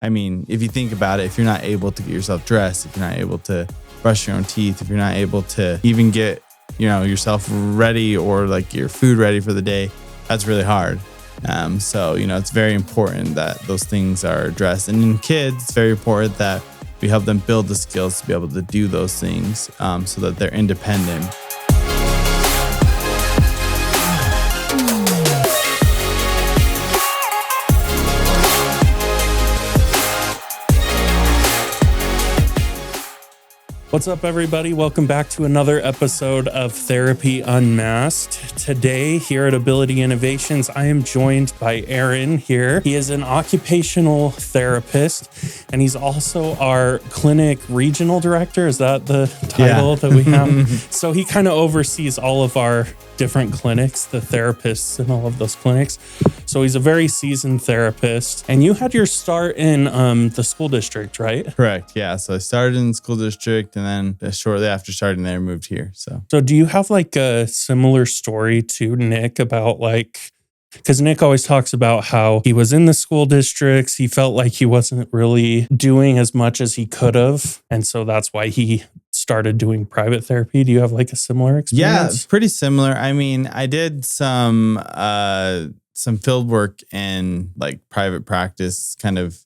I mean, if you think about it, if you're not able to get yourself dressed, if you're not able to brush your own teeth, if you're not able to even get, yourself ready or like your food ready for the day, that's really hard. So, it's very important that those things are addressed. And in kids, it's very important that we help them build the skills to be able to do those things so that they're independent. What's up, everybody? Welcome back to another episode of Therapy Unmasked. Today, here at Ability Innovations, I am joined by Aarone here. He is an occupational therapist, and he's also our clinic regional director. Is that the title that we have? So he kind of oversees all of our different clinics, the therapists in all of those clinics. So he's a very seasoned therapist. And you had your start in the school district, right? Correct. Yeah. So I started in the school district, and then shortly after starting there, I moved here. So do you have like a similar story to Nick about because Nick always talks about how he was in the school districts. He felt like he wasn't really doing as much as he could have. And so that's why he started doing private therapy. Do you have like a similar experience? Yeah, pretty similar. I mean, I did some field work in like private practice, kind of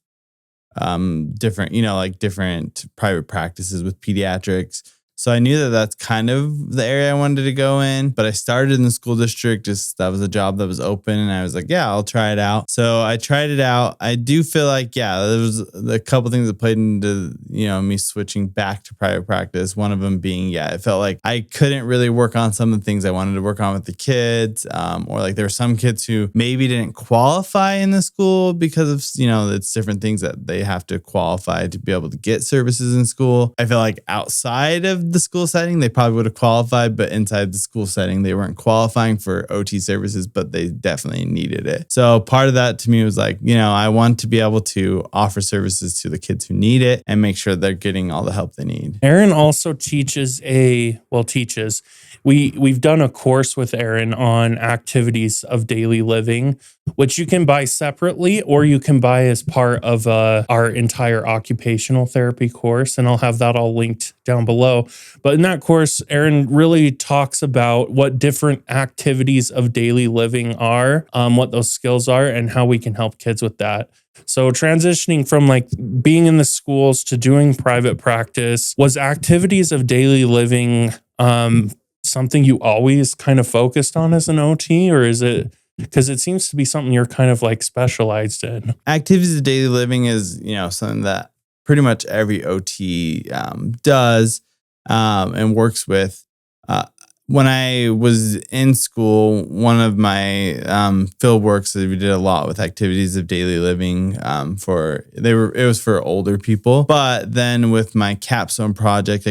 different, different private practices with pediatrics. So I knew that that's kind of the area I wanted to go in, but I started in the school district. That was a job that was open, and I was like, yeah, I'll try it out. So I tried it out. I do feel like, there was a couple things that played into, me switching back to private practice. One of them being, it felt like I couldn't really work on some of the things I wanted to work on with the kids, or like there were some kids who maybe didn't qualify in the school because of, it's different things that they have to qualify to be able to get services in school. I feel like outside of the school setting, they probably would have qualified, but inside the school setting, they weren't qualifying for OT services, but they definitely needed it. So part of that to me was like, I want to be able to offer services to the kids who need it and make sure they're getting all the help they need. Aarone also teaches We've done a course with Aarone on activities of daily living, which you can buy separately or you can buy as part of our entire occupational therapy course. And I'll have that all linked down below. But in that course, Aarone really talks about what different activities of daily living are, what those skills are, and how we can help kids with that. So transitioning from like being in the schools to doing private practice, was activities of daily living something you always kind of focused on as an OT, or is it because it seems to be something you're kind of like specialized in? Activities of daily living is, something that pretty much every OT does and works with. When I was in school, one of my field works that we did a lot with activities of daily living it was for older people. But then with my capstone project,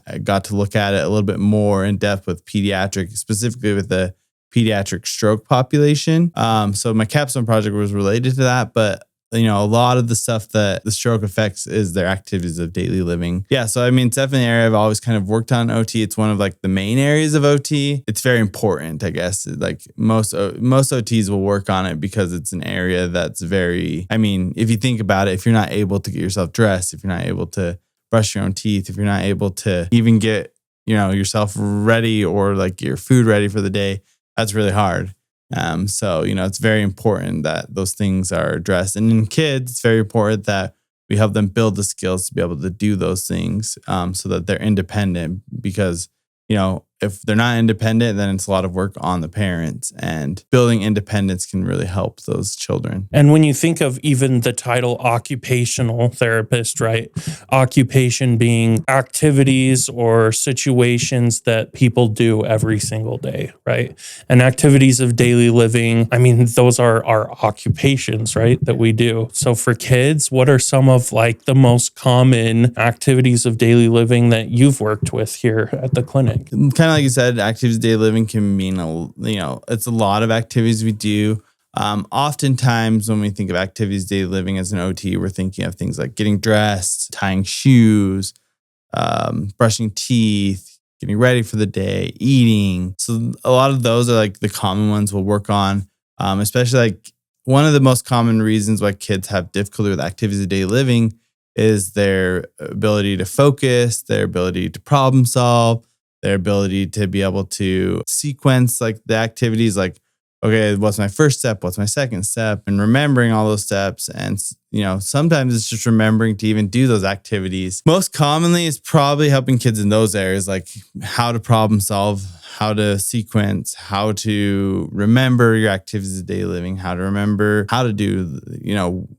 I got to look at it a little bit more in depth with pediatric, specifically with the pediatric stroke population. So my capstone project was related to that, but a lot of the stuff that the stroke affects is their activities of daily living. Yeah. So, I mean, it's definitely an area I've always kind of worked on OT. It's one of like the main areas of OT. It's very important, I guess. Like most OTs will work on it because it's an area that's very, if you think about it, if you're not able to get yourself dressed, if you're not able to brush your own teeth, if you're not able to even get, yourself ready or like your food ready for the day, that's really hard. So, it's very important that those things are addressed. And in kids, it's very important that we help them build the skills to be able to do those things so that they're independent, because, if they're not independent, then it's a lot of work on the parents, and building independence can really help those children. And when you think of even the title occupational therapist, right? Occupation being activities or situations that people do every single day, right? And activities of daily living, those are our occupations, right? That we do. So for kids, what are some of like the most common activities of daily living that you've worked with here at the clinic? Kind of like you said, activities of daily living can mean, it's a lot of activities we do. Oftentimes when we think of activities of daily living as an OT, we're thinking of things like getting dressed, tying shoes, brushing teeth, getting ready for the day, eating. So a lot of those are like the common ones we'll work on, especially like one of the most common reasons why kids have difficulty with activities of daily living is their ability to focus, their ability to problem solve, their ability to be able to sequence like the activities, like, okay, what's my first step? What's my second step? And remembering all those steps. And, sometimes it's just remembering to even do those activities. Most commonly, it's probably helping kids in those areas, like how to problem solve, how to sequence, how to remember your activities of daily living, how to remember how to do,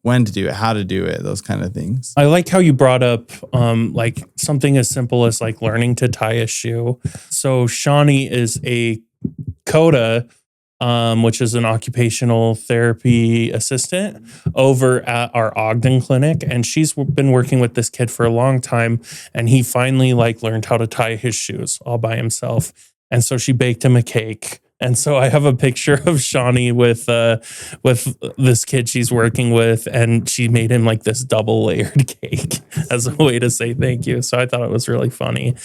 when to do it, how to do it, those kind of things. I like how you brought up like something as simple as like learning to tie a shoe. So Shawnee is a CODA, which is an occupational therapy assistant over at our Ogden clinic. And she's been working with this kid for a long time. And he finally learned how to tie his shoes all by himself. And so she baked him a cake. And so I have a picture of Shawnee with this kid she's working with, and she made him this double layered cake as a way to say thank you. So I thought it was really funny.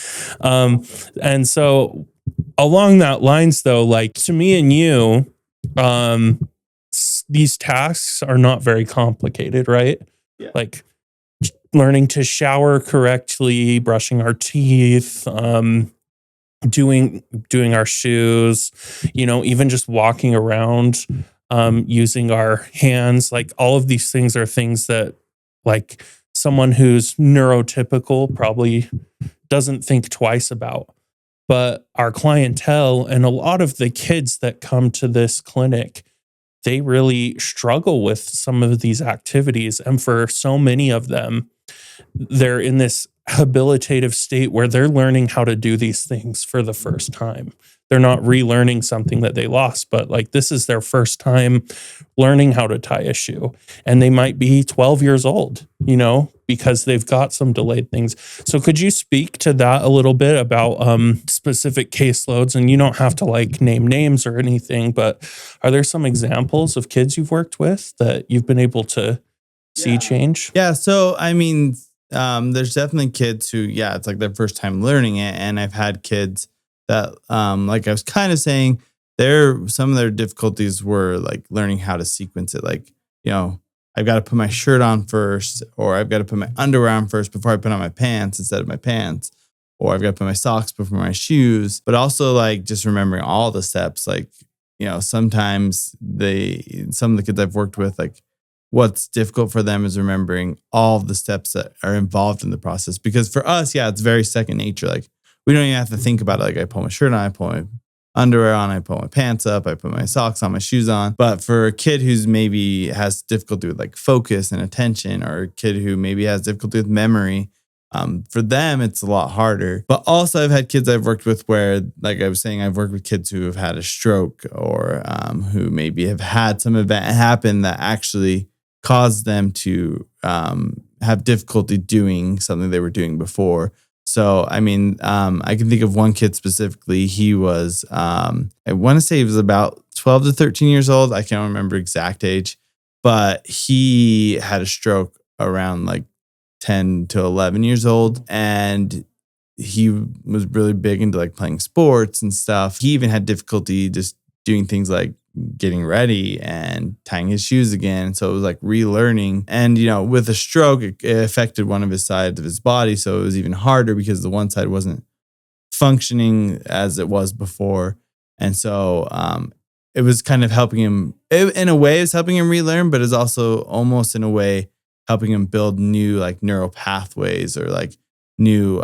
And so along that lines, though, to me and you, these tasks are not very complicated, right? Yeah. Learning to shower correctly, brushing our teeth, doing our shoes, even just walking around, using our hands, all of these things are things that someone who's neurotypical probably doesn't think twice about. But our clientele and a lot of the kids that come to this clinic, they really struggle with some of these activities. And for so many of them, they're in this habilitative state where they're learning how to do these things for the first time. They're not relearning something that they lost, but this is their first time learning how to tie a shoe. And they might be 12 years old, because they've got some delayed things. So could you speak to that a little bit about specific caseloads? And you don't have to name names or anything, but are there some examples of kids you've worked with that you've been able to see change? Yeah. So, there's definitely kids who, it's their first time learning it. And I've had kids that, like I was kind of saying, some of their difficulties were learning how to sequence it. I've got to put my shirt on first, or I've got to put my underwear on first before I put on my pants instead of my pants, or I've got to put my socks before my shoes. But also just remembering all the steps. Sometimes some of the kids I've worked with, what's difficult for them is remembering all the steps that are involved in the process. Because for us, it's very second nature. We don't even have to think about it. I pull my shirt on, I pull my underwear on, I pull my pants up, I put my socks on, my shoes on. But for a kid who's maybe has difficulty with focus and attention, or a kid who maybe has difficulty with memory, for them, it's a lot harder. But also I've had kids I've worked with where, like I was saying, I've worked with kids who have had a stroke, or who maybe have had some event happen that actually caused them to have difficulty doing something they were doing before. So, I can think of one kid specifically. He was, I want to say he was about 12 to 13 years old. I can't remember exact age, but he had a stroke around 10 to 11 years old. And he was really big into playing sports and stuff. He even had difficulty just doing things like getting ready and tying his shoes again. So it was relearning. And, with a stroke, it affected one of his sides of his body. So it was even harder because the one side wasn't functioning as it was before. And so it was kind of helping him, in a way, it's helping him relearn, but it's also almost in a way helping him build new neural pathways, or new,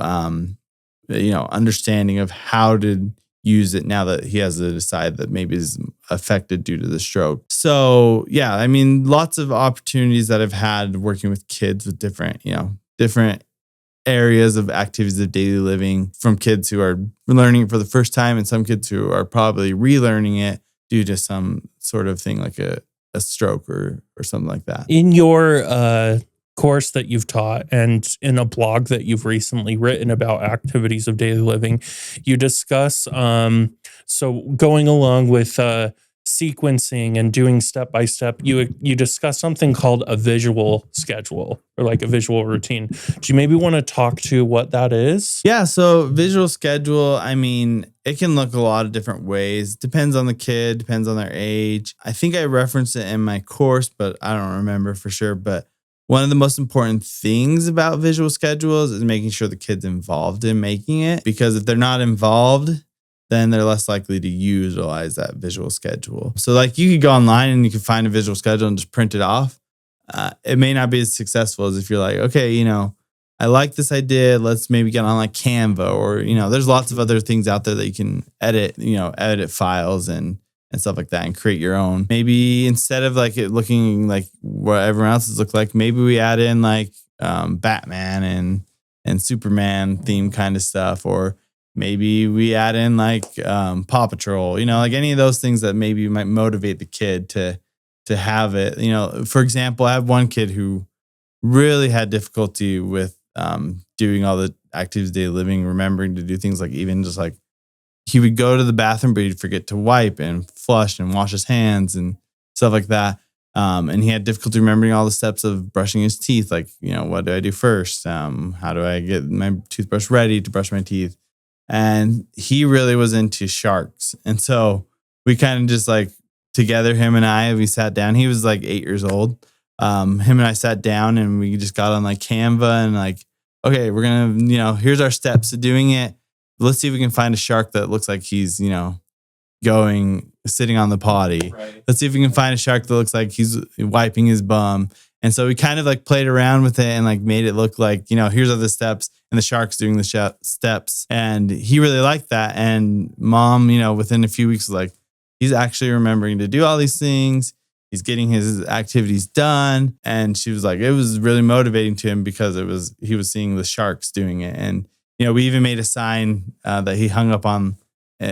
understanding of how to use it now that he has to decide that maybe is affected due to the stroke. So lots of opportunities that I've had working with kids with different areas of activities of daily living, from kids who are learning it for the first time, and some kids who are probably relearning it due to some sort of thing like a stroke or something like that. In your course that you've taught, and in a blog that you've recently written about activities of daily living, you discuss so going along with sequencing and doing step by step, you discuss something called a visual schedule or like a visual routine. Do you maybe want to talk to what that is? Yeah, so visual schedule, I mean, it can look a lot of different ways. Depends on the kid, depends on their age. I think I referenced it in my course, but I don't remember for sure. But one of the most important things about visual schedules is making sure the kid's involved in making it, because if they're not involved, then they're less likely to utilize that visual schedule. So like you could go online and you could find a visual schedule and just print it off. It may not be as successful as if you're like, okay, I like this idea. Let's maybe get on like Canva, or, there's lots of other things out there that you can edit files and stuff like that and create your own. Maybe instead of like it looking like what everyone else's look like, maybe we add in like Batman and Superman theme kind of stuff, or maybe we add in like Paw Patrol, like any of those things that maybe might motivate the kid to have it. For example, I have one kid who really had difficulty with doing all the activities of daily living, remembering to do things like even just like he would go to the bathroom, but he'd forget to wipe and flush and wash his hands and stuff like that. And he had difficulty remembering all the steps of brushing his teeth. Like, what do I do first? How do I get my toothbrush ready to brush my teeth? And he really was into sharks. And so we kind of just like together, him and I, we sat down. He was like 8 years old. Him and I sat down and we just got on like Canva and like, okay, we're going to, here's our steps to doing it. Let's see if we can find a shark that looks like he's, sitting on the potty. Right. Let's see if we can find a shark that looks like he's wiping his bum. And so we kind of like played around with it and like made it look like, here's all the steps and the shark's doing the steps. And he really liked that. And mom, within a few weeks was like, he's actually remembering to do all these things. He's getting his activities done. And she was like, it was really motivating to him because he was seeing the sharks doing it. And, we even made a sign that he hung up on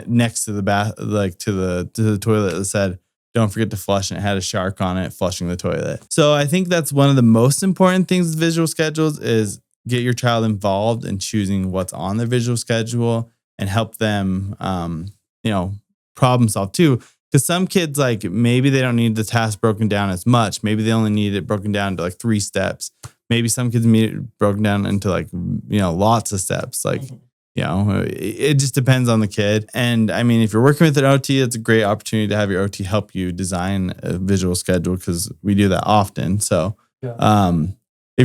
next to the bath, like to the toilet that said, don't forget to flush, and it had a shark on it flushing the toilet. So I think that's one of the most important things with visual schedules is get your child involved in choosing what's on their visual schedule and help them, problem solve too. Because some kids, like maybe they don't need the task broken down as much. Maybe they only need it broken down to like 3 steps. Maybe some kids need it broken down into like, lots of steps. Like, it just depends on the kid. And I mean, if you're working with an OT, it's a great opportunity to have your OT help you design a visual schedule, because we do that often. So if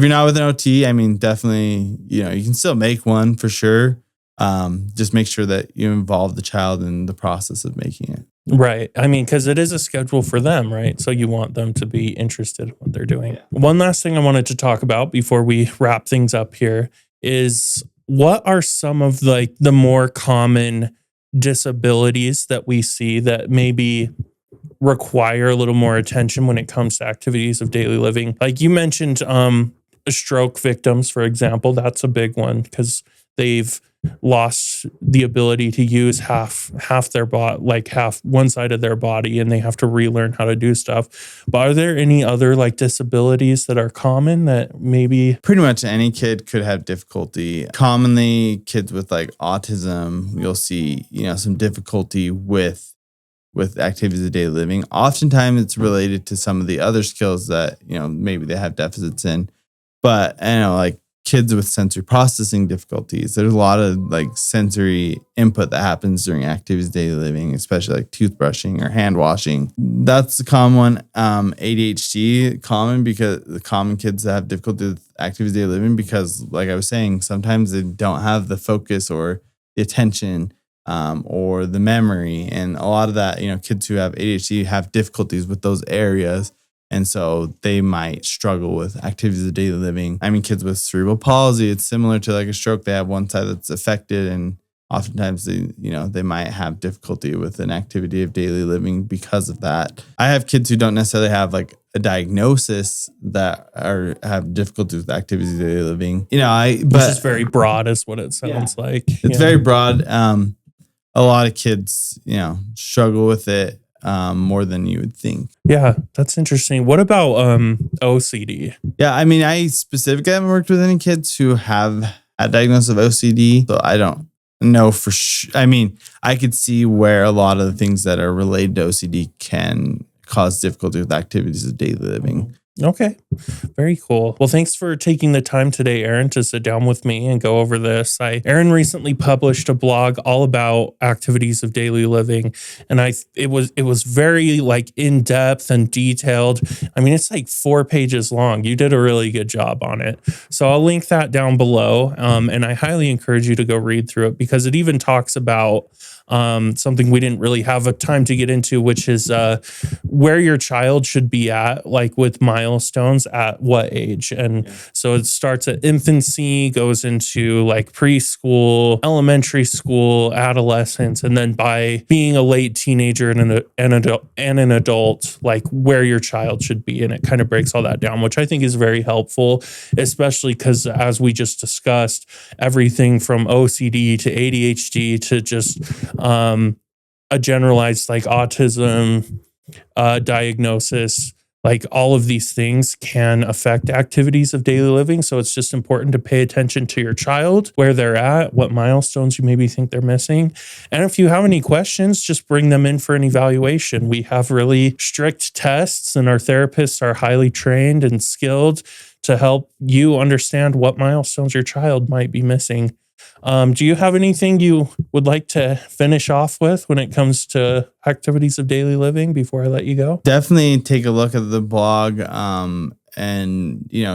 you're not with an OT, I mean, definitely, you can still make one for sure. Just make sure that you involve the child in the process of making it. Right. I mean, because it is a schedule for them, right? So you want them to be interested in what they're doing. Yeah. One last thing I wanted to talk about before we wrap things up here is what are some of like the more common disabilities that we see that maybe require a little more attention when it comes to activities of daily living? Like you mentioned, stroke victims, for example, that's a big one because they've lost the ability to use half their body, like half one side of their body, and they have to relearn how to do stuff. But are there any other like disabilities that are common that maybe pretty much any kid could have difficulty? Commonly, kids with like autism, you'll see, some difficulty with activities of daily living. Oftentimes it's related to some of the other skills that, maybe they have deficits in. But like kids with sensory processing difficulties, there's a lot of like sensory input that happens during activities of daily living, especially like toothbrushing or hand washing. That's the common one. ADHD, common because the common kids that have difficulty with activities of daily living, because like I was saying, sometimes they don't have the focus or the attention or the memory. And a lot of that, kids who have ADHD have difficulties with those areas. And so they might struggle with activities of daily living. I mean, kids with cerebral palsy, it's similar to like a stroke. They have one side that's affected, and oftentimes they might have difficulty with an activity of daily living because of that. I have kids who don't necessarily have like a diagnosis that have difficulties with activities of daily living. Which is very broad, is what it sounds like. It's very broad. A lot of kids, struggle with it more than you would think. Yeah, that's interesting. What about OCD? Yeah, I mean, I specifically haven't worked with any kids who have a diagnosis of OCD, so I don't know for sure. I mean, I could see where a lot of the things that are related to OCD can cause difficulty with activities of daily living. Okay. Very cool. Well, thanks for taking the time today, Aaron, to sit down with me and go over this. Aaron recently published a blog all about activities of daily living, and it was very like in depth and detailed. I mean, it's like 4 pages long. You did a really good job on it. So I'll link that down below, and I highly encourage you to go read through it because it even talks about something we didn't really have a time to get into, which is where your child should be at, like with milestones at what age. And so it starts at infancy, goes into like preschool, elementary school, adolescence, and then by being a late teenager and an adult, like where your child should be. And it kind of breaks all that down, which I think is very helpful, especially because as we just discussed, everything from OCD to ADHD to just a generalized like autism diagnosis, like all of these things can affect activities of daily living. So it's just important to pay attention to your child, where they're at, what milestones you maybe think they're missing. And if you have any questions, just bring them in for an evaluation. We have really strict tests, and our therapists are highly trained and skilled to help you understand what milestones your child might be missing. Do you have anything you would like to finish off with when it comes to activities of daily living before I let you go? Definitely take a look at the blog and,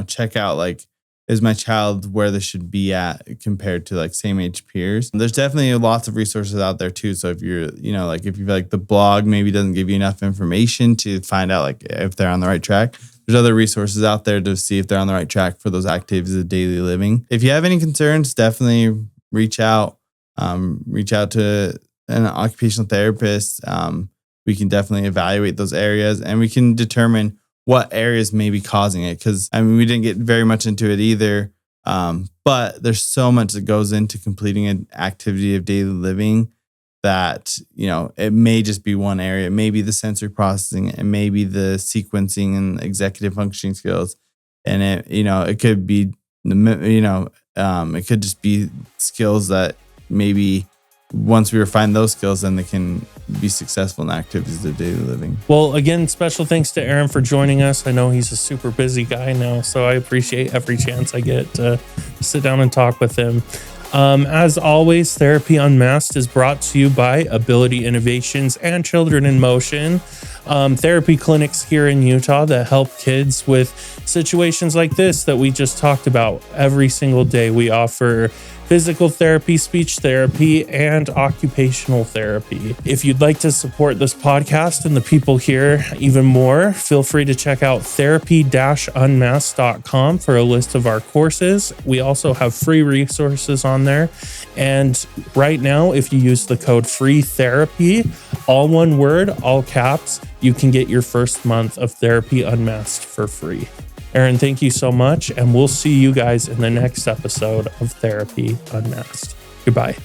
check out like, is my child where they should be at compared to like same age peers? There's definitely lots of resources out there too. So if you're, if you feel like the blog maybe doesn't give you enough information to find out like if they're on the right track, there's other resources out there to see if they're on the right track for those activities of daily living. If you have any concerns, definitely reach out to an occupational therapist. We can definitely evaluate those areas and we can determine what areas may be causing it. Because we didn't get very much into it either. But there's so much that goes into completing an activity of daily living that, it may just be one area. It may be the sensory processing, it may be the sequencing and executive functioning skills. And it could be, it could just be skills that maybe once we refine those skills, then they can be successful in activities of daily living. Well, again, special thanks to Aaron for joining us. I know he's a super busy guy now, so I appreciate every chance I get to sit down and talk with him. As always, Therapy Unmasked is brought to you by Ability Innovations and Children in Motion, therapy clinics here in Utah that help kids with situations like this that we just talked about every single day. We offer physical therapy, speech therapy, and occupational therapy. If you'd like to support this podcast and the people here even more, feel free to check out therapy-unmasked.com for a list of our courses. We also have free resources on there. And right now, if you use the code FREETHERAPY, all one word, all caps, you can get your first month of Therapy Unmasked for free. Aaron, thank you so much, and we'll see you guys in the next episode of Therapy Unmasked. Goodbye.